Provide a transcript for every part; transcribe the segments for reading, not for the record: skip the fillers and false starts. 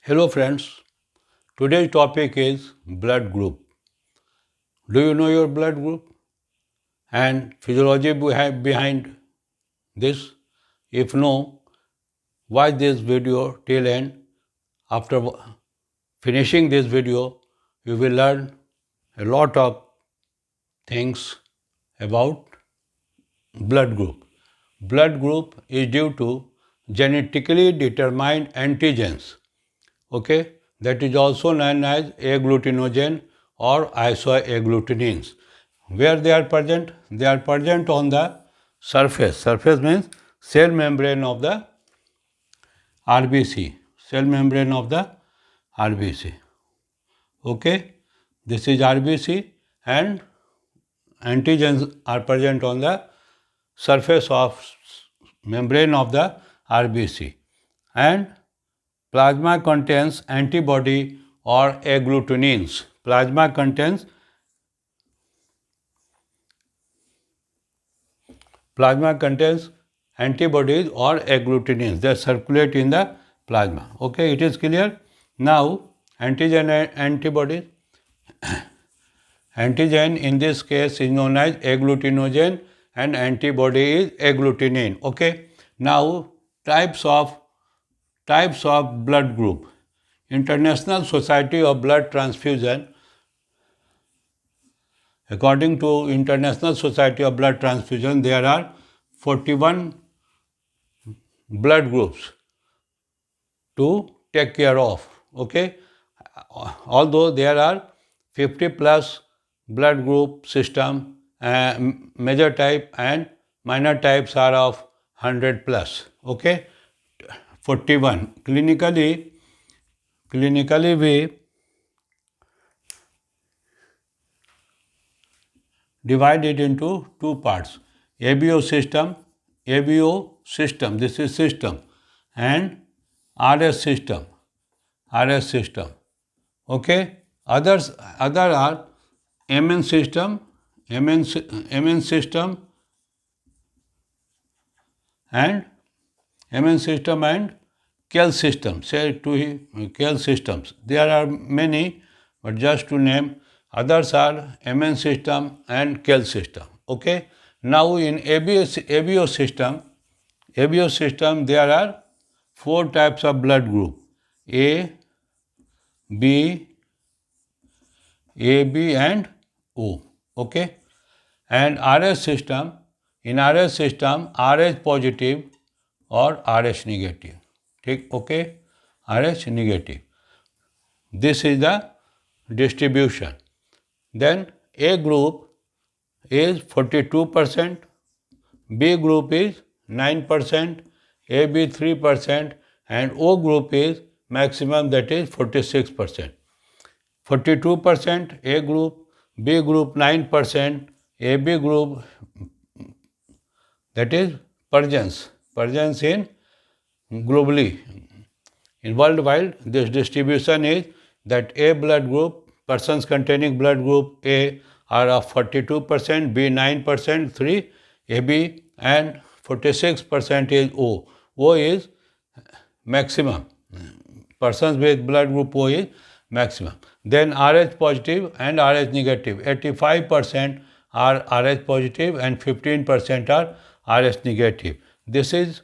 Hello friends, today's topic is blood group. Do you know your blood group and physiology behind this? If no, watch this video till end. After finishing this video, you will learn a lot of things about blood group. Blood group is due to genetically determined antigens. Okay, that is also known as agglutinogen or isoagglutinins. Where they are present? They are present on the surface. Surface means cell membrane of the RBC. Cell membrane of the RBC. Okay, this is RBC and antigens are present on the surface of membrane of the RBC, and plasma contains antibody or agglutinins. Plasma contains antibodies or agglutinins that circulate in the plasma. Okay, it is clear. Now, antigen and antibodies. Antigen in this case is known as agglutinogen and antibody is agglutinin. Okay. Now, types of blood group. International Society of Blood Transfusion. According to International Society of Blood Transfusion, there are 41 blood groups to take care of. Okay. Although there are 50 plus blood group system, major type and minor types are of 100 plus. Okay. 41. Clinically we divide it into two parts. ABO system, this is system, and RS system. Okay. Other are MN system, and KEL system. Say to KEL systems. There are many, but just to name, others are MN system and KEL system. Okay. Now in ABO system, there are 4 types of blood group: A, B, AB and O. Okay. And RS system, RH positive or RH negative. Okay. RH negative. This is the distribution. Then A group is 42%, B group is 9%, AB 3%, and O group is maximum, that is 46%. 42% A group, B group 9%, AB group, that is Persians in globally. In worldwide, this distribution is that A blood group, persons containing blood group A are of 42%, B 9%, 3 AB, and 46% is O. O is maximum. Persons with blood group O is maximum. Then RH positive and RH negative. 85% are RH positive and 15% are RH negative. This is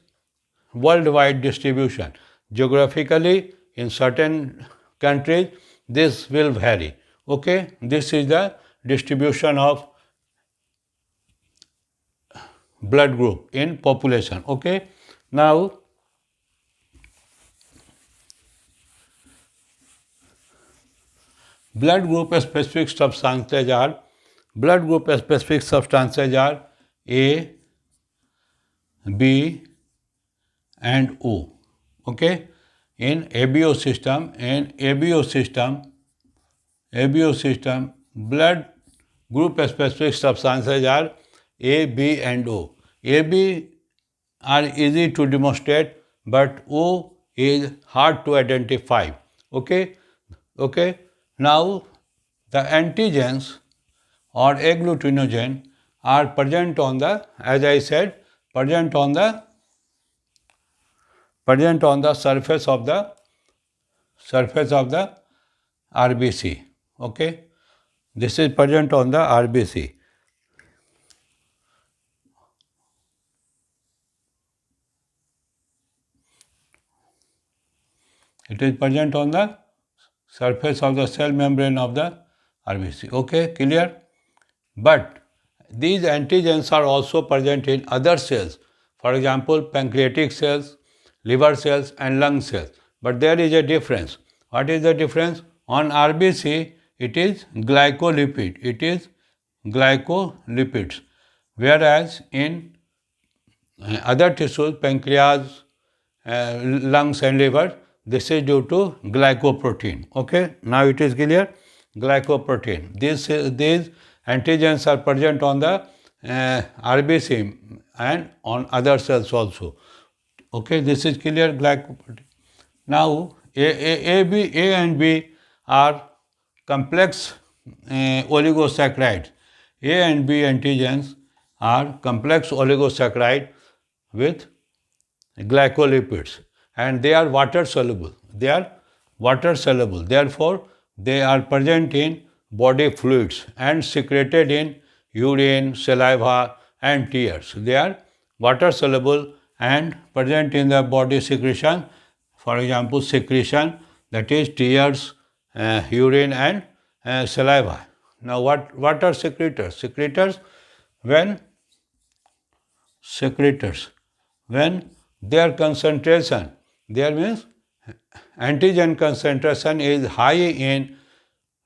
worldwide distribution. Geographically, in certain countries, this will vary. Okay, this is the distribution of blood group in population. Okay, now blood group specific substances are A, B, and O. Okay, in ABO system, blood group specific substances are A, B, and O. AB are easy to demonstrate, but O is hard to identify. Okay. Now the antigens or agglutinogen are present on the, as I said, present on the surface of the surface of the RBC. Okay, this is present on the RBC. It is present on the surface of the cell membrane of the RBC. Okay, clear? But these antigens are also present in other cells. For example, pancreatic cells, liver cells and lung cells. But there is a difference. What is the difference? On RBC, it is glycolipid. It is glycolipids. Whereas in other tissues, pancreas, lungs and liver, this is due to glycoprotein. Okay, now it is clear? Glycoprotein. These antigens are present on the RBC and on other cells also. Okay, this is clear, glycoprotein. Now, A and B are complex oligosaccharides. A and B antigens are complex oligosaccharides with glycolipids, and they are water soluble. They are water soluble. Therefore, they are present in body fluids and secreted in urine, saliva and tears. They are water soluble and present in the body secretion. For example, secretion, that is tears, urine and saliva. Now, what are secretors? When secretors when their concentration, there means antigen concentration is high in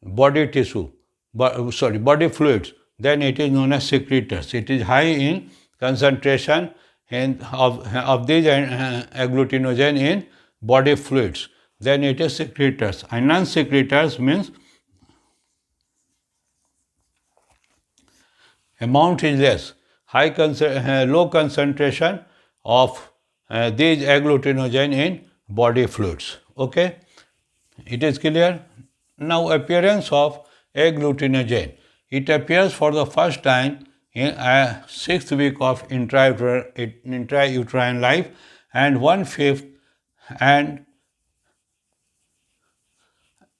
body tissue, body fluids, then it is known as secretors. It is high in concentration of these agglutinogen in body fluids, then it is secretors. And non-secretors means amount is less, low concentration of these agglutinogen in body fluids. Okay, it is clear. Now, appearance of agglutinogen. It appears for the first time in a 6th week of intrauterine life, and 1/5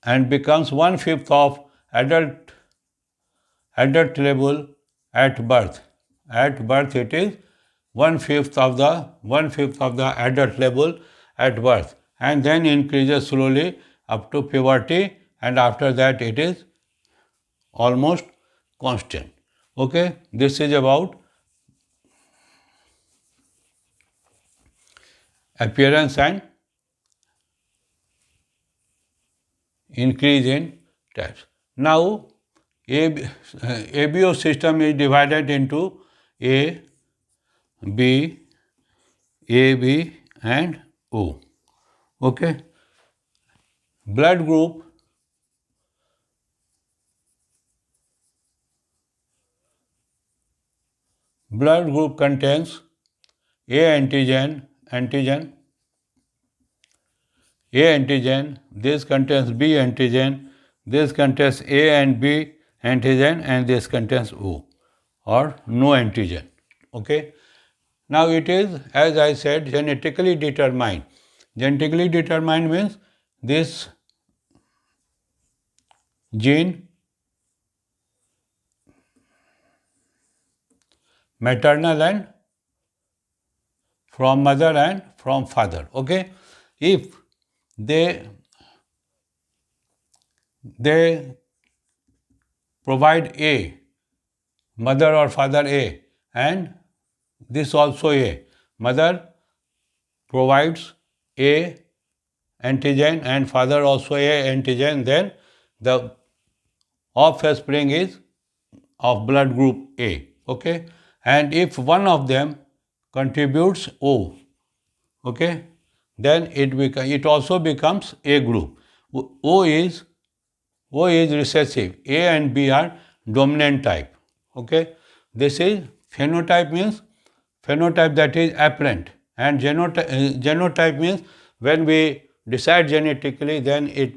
and becomes 1/5 of adult level at birth. At birth, it is 1/5 of the adult level at birth, and then increases slowly up to puberty, and after that it is almost constant. Okay, this is about appearance and increase in types. Now, ABO system is divided into A, B, AB and O. Okay. Blood group contains A antigen, this contains B antigen, this contains A and B antigen, and this contains O or no antigen. Okay. Now it is, as I said, genetically determined. Genetically determined means this gene, maternal and from mother and from father. Okay. If they provide A, mother or father A, and this also A, mother provides A antigen and father also A antigen, then the offspring is of blood group A. Okay, and if one of them contributes O, okay, then it also becomes A group. O is recessive. A and B are dominant type. Okay, this is phenotype, means phenotype that is apparent, and genotype means when we decide genetically, then it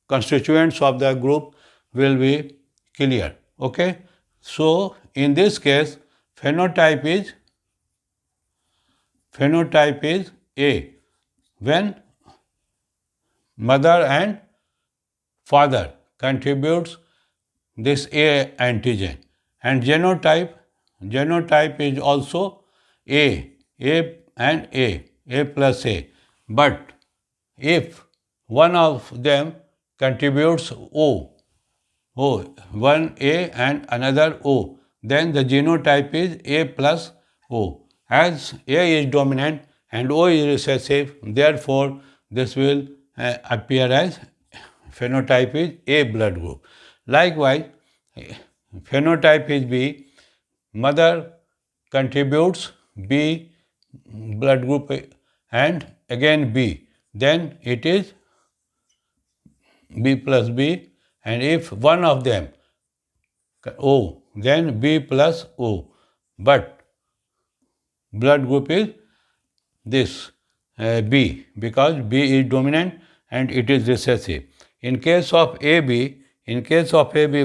constituents of the group will be clear. Okay, so in this case, phenotype is A when mother and father contributes this A antigen, and genotype is also A, A and A plus A. But if one of them contributes one A and another O, then the genotype is A plus O. As A is dominant and O is recessive, therefore this will appear as phenotype is A blood group. Likewise, phenotype is B, mother contributes B blood group and again B, then it is B plus B, and if one of them O, then B plus O. But blood group is this B, because B is dominant and it is recessive. In case of AB,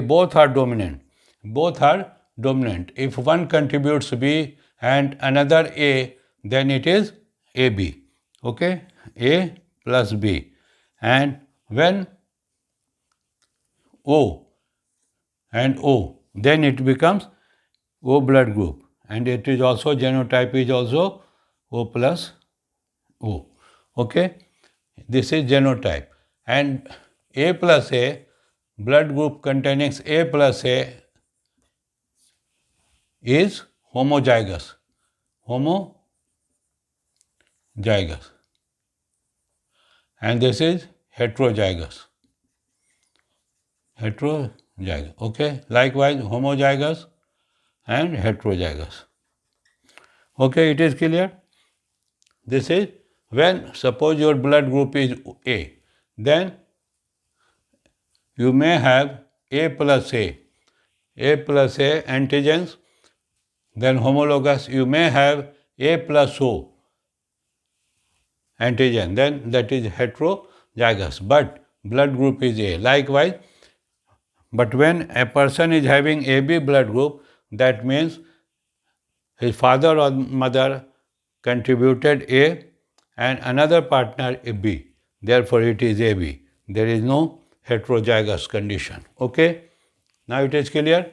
both are dominant. Both are dominant. If one contributes B and another A, then it is AB. Okay? A plus B. And when O and O, then it becomes O blood group, and it is also genotype is also O plus O. Okay, this is genotype, and A plus A blood group containing A plus A is homozygous. Homozygous, and this is heterozygous. Heterozygous. Okay, likewise homozygous and heterozygous. Okay, it is clear. This is when suppose your blood group is A, then you may have A plus A antigens, then homologous, you may have A plus O antigen, then that is heterozygous, but blood group is A. Likewise, but when a person is having AB blood group, that means his father or mother contributed A and another partner a B. Therefore, it is AB. There is no heterozygous condition. Okay? Now it is clear?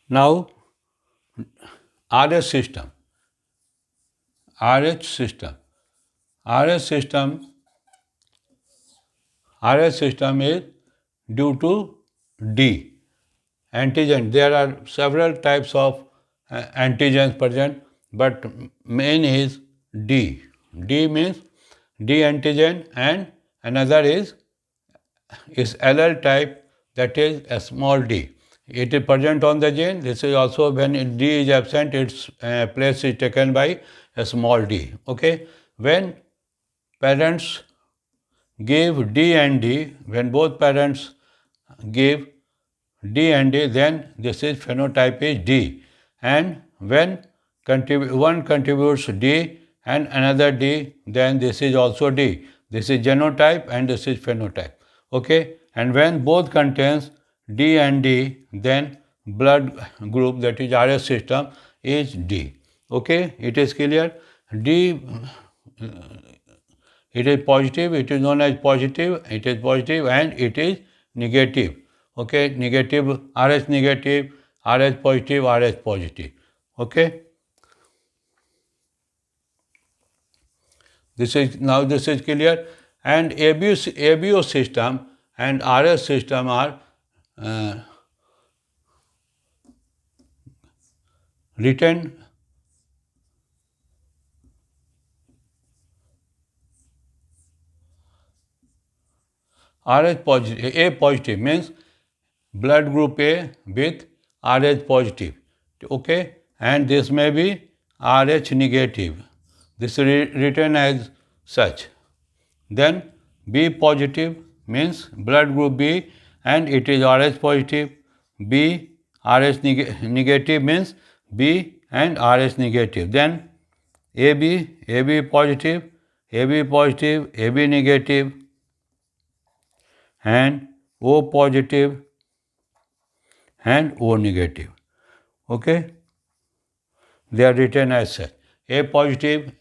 Now, RH system. RH system. RH system. RH system is due to D. Antigen. There are several types of antigens present, but main is D. D means D antigen, and another is LL type, that is a small d. It is present on the gene. This is also when D is absent, its place is taken by a small d. Okay. When parents give D and D, when both parents give D and D, then this is phenotype is D. And when one contributes D and another D, then this is also D. This is genotype and this is phenotype. Okay, and when both contains D and D, then blood group, that is RH system, is D. Okay, it is clear. D, it is positive, it is known as positive, it is positive, and it is negative. Okay, negative, RH negative, RH positive, RH positive. Okay. This is clear. And ABO system and RH system are written RH positive. A positive means blood group A with RH positive. Okay, and this may be RH negative. This is written as such. Then B positive means blood group B and it is RH positive. B RH negative means B and RH negative. Then AB positive, AB positive, AB negative, and O positive and O negative. Okay, they are written as such. A positive,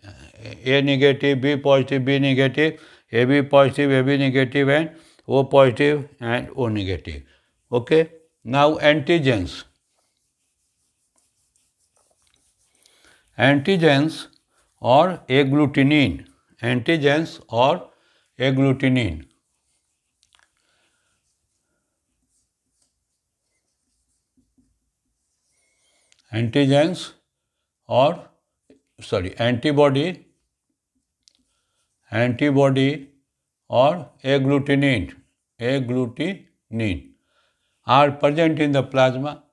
A negative, B positive, B negative, AB positive, AB negative, and O positive and O negative. Okay, now antigens. Antigens or agglutinin. Antigens or agglutinin. Antigens or antibody or agglutinin are present in the plasma.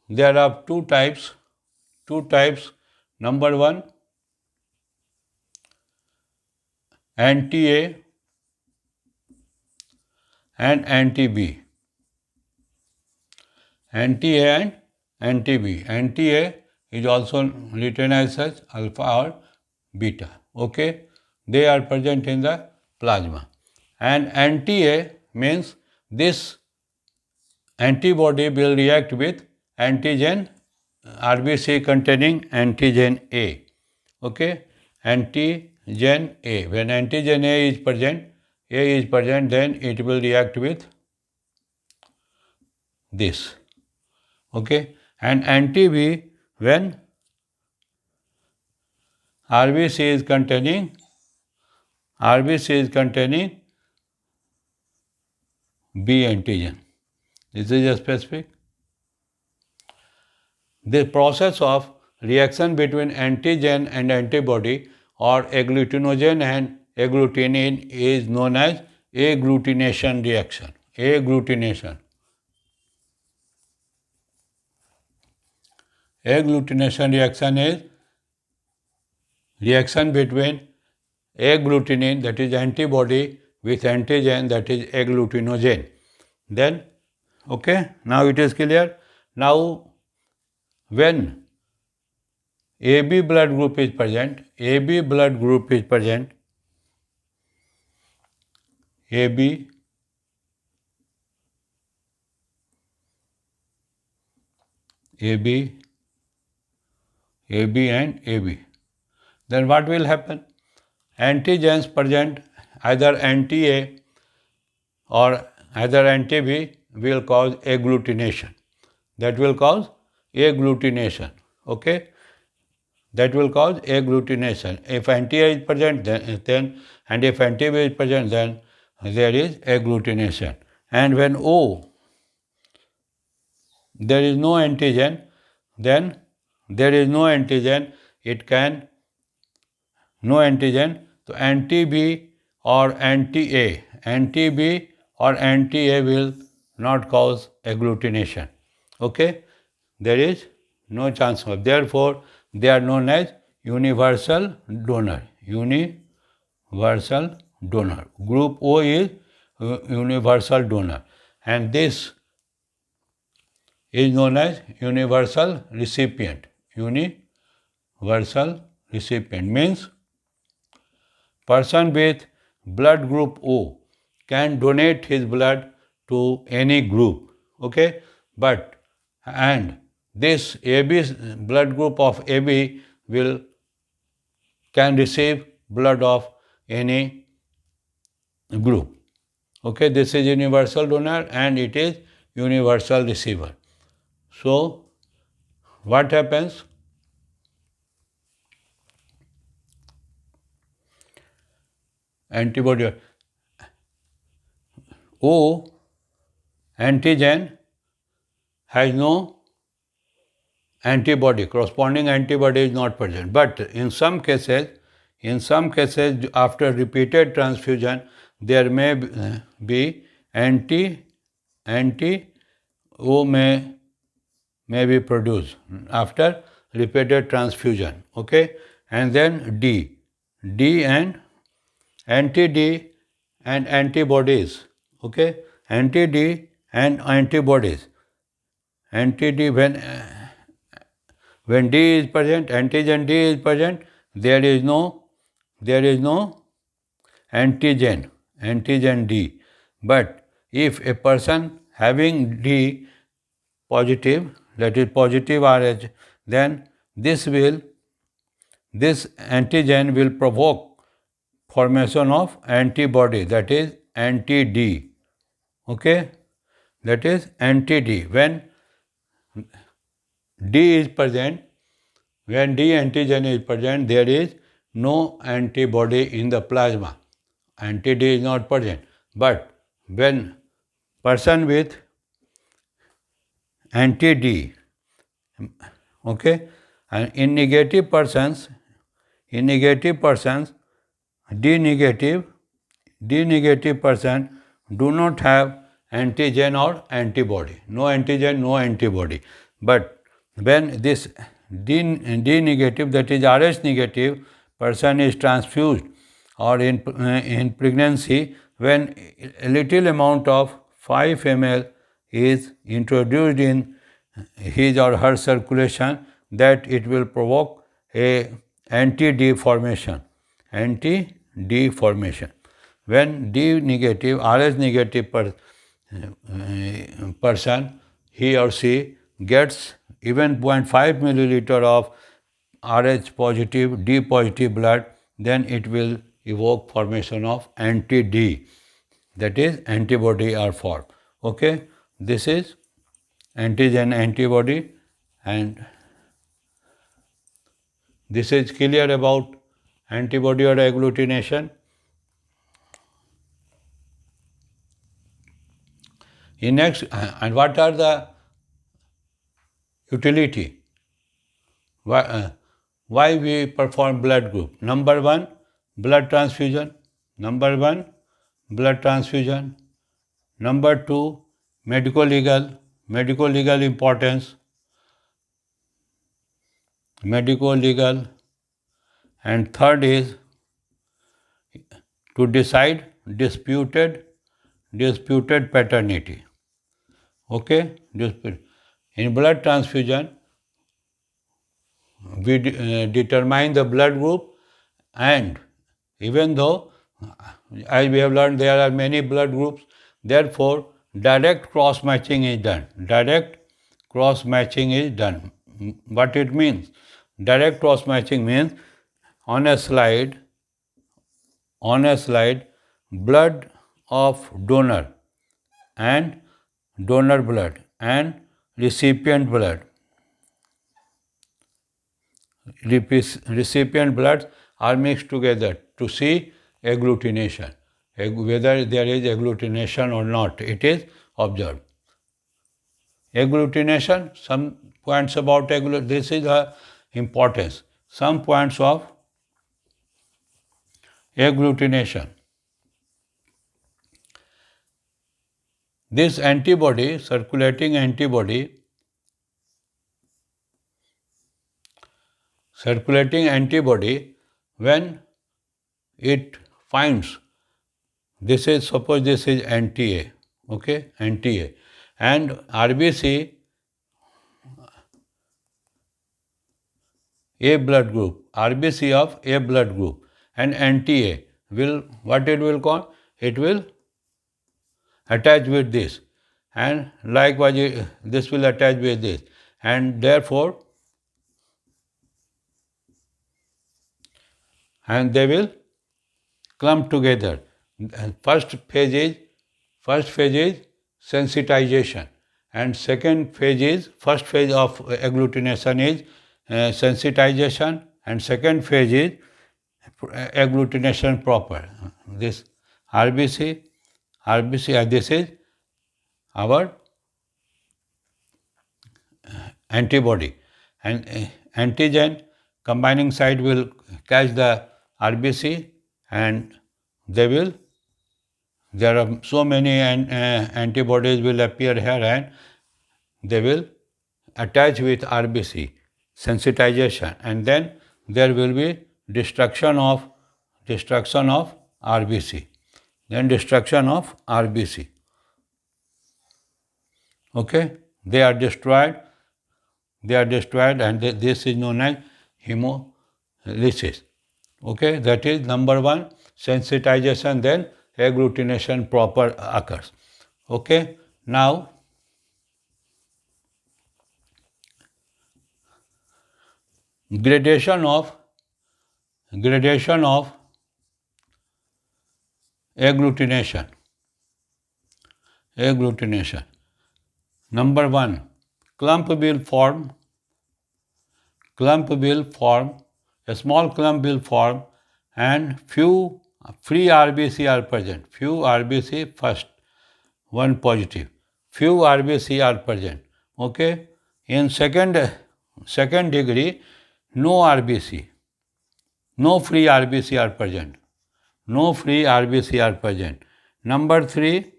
There are two types. Number one, anti-A and anti-B. Anti-A and anti-B. Anti-A is also written as such, alpha or beta. Okay, they are present in the plasma. And anti-A means this antibody will react with antigen RBC containing antigen A. Okay, antigen A. When antigen A is present, then it will react with this. Okay, and anti-B, when RBC is containing B antigen. This is a specific. The process of reaction between antigen and antibody or agglutinogen and agglutinin is known as agglutination reaction. Agglutination. Agglutination reaction is reaction between agglutinin, that is antibody, with antigen, that is agglutinogen. Then, okay, now it is clear. Now, when AB blood group is present, AB blood group is present, AB, AB, AB and AB. Then what will happen? Antigens present, either anti-A or either anti-B, will cause agglutination. That will cause agglutination. Okay? That will cause agglutination. If anti-A is present, then and if anti-B is present, then there is agglutination. And when O, there is no antigen, then there is no antigen, it can, no antigen, so anti-B or anti-B or anti-A will not cause agglutination. Okay? There is no chance of. Therefore, they are known as universal donor. Universal donor. Group O is universal donor, and this is known as universal recipient. Universal recipient means person with blood group O can donate his blood to any group. Okay, but and this AB blood group of AB will can receive blood of any group. Okay, this is universal donor and it is universal receiver. So, what happens? Antibody O antigen has no antibody, corresponding antibody is not present. But in some cases, after repeated transfusion, there may be anti O may be produced after repeated transfusion. Okay, and then D and anti-D and antibodies. Okay, anti-D and antibodies. Anti-D, when D is present, antigen D is present, there is no antigen D. But if a person having D positive, that is positive Rh, then this antigen will provoke formation of antibody, that is anti-D. Okay, that is anti-D. When D is present, when D antigen is present, there is no antibody in the plasma. Anti-D is not present. But when person with anti-D, okay, and in negative persons, D negative person do not have antigen or antibody. No antigen, no antibody. But when this D negative, that is Rh negative person is transfused, or in pregnancy, when a little amount of 5 ml is introduced in his or her circulation, that it will provoke a anti-D formation. Anti-D formation. When D negative, Rh negative person, he or she gets even 0.5 milliliter of Rh positive, D positive blood, then it will evoke formation of anti-D, that is antibody are formed. Okay, this is antigen antibody, and this is clear about antibody or agglutination. In next, and what are the utility? Why we perform blood group? Number one, blood transfusion. Number one, blood transfusion. Number two, medical legal importance. Medical legal. And third is to decide disputed paternity. Okay, in blood transfusion, we determine the blood group, and even though, as we have learned, there are many blood groups, therefore direct cross matching is done. Direct cross matching is done. What it means? Direct cross matching means on a slide, blood of donor and donor blood and recipient blood. Recipient bloods are mixed together to see agglutination. Whether there is agglutination or not, it is observed. Agglutination, some points about agglutination, this is the importance. Some points of agglutination. This antibody, circulating antibody, when it finds, this is, suppose this is anti-A, okay, anti-A, and RBC, A blood group, RBC of A blood group and anti-A will, what it will call? It will attach with this, and likewise this will attach with this, and therefore, and they will clump together. First phase is sensitization, and first phase of agglutination is sensitization, and second phase is agglutination proper. This RBC, this is our antibody, and antigen combining site will catch the RBC, and there are so many antibodies will appear here, and they will attach with RBC, sensitization, and then there will be destruction of RBC, then destruction of RBC. Okay, they are destroyed, and this is known as hemolysis. Okay, that is number one, sensitization, then agglutination proper occurs. Okay, now gradation of agglutination. Number one, clump will form. A small clump will form, and few free RBC are present. Few RBC first, one positive. Few RBC are present. Okay. In second degree, no RBC, no free RBC are present. No free RBC are present. Number three,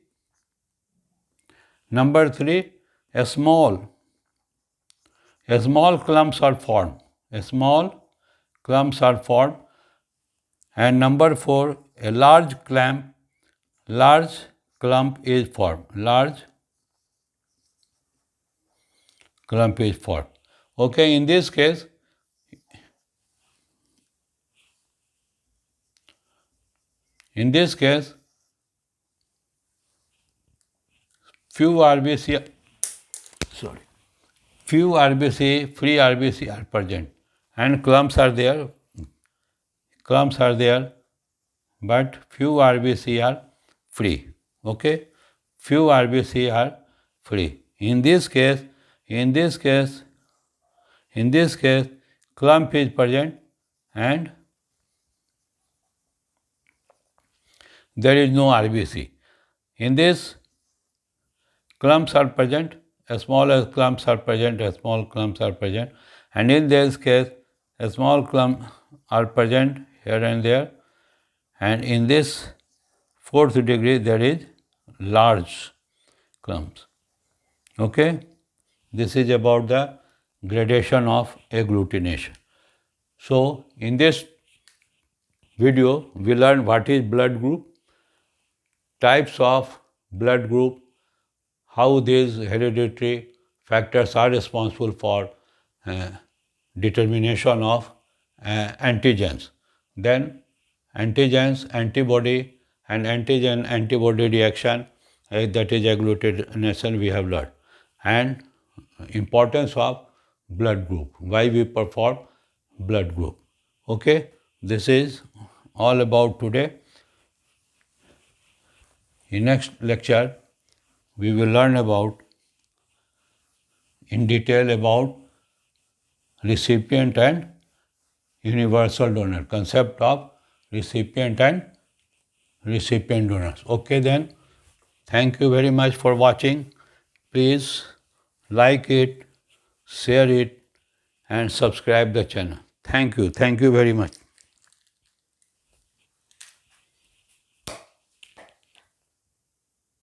a small clumps are formed. And number four, a large clump is formed. Okay, in this case, few RBC, free RBC are present, and clumps are there, but few RBC are free. Okay, few RBC are free. In this case, clump is present and there is no RBC. In this, clumps are present, small clumps are present, and in this case, a small clump are present here and there, and in this fourth degree there is large clumps. Okay, this is about the gradation of agglutination. So, in this video, we learned what is blood group, types of blood group, how these hereditary factors are responsible for determination of antigens. Then antigens, antibody, and antigen-antibody reaction, that is agglutination we have learned. And importance of blood group, why we perform blood group. Okay, this is all about today. In next lecture, we will learn in detail about recipient and universal donor, concept of recipient and recipient donors. Okay then, thank you very much for watching. Please like it, share it, and subscribe the channel. Thank you very much.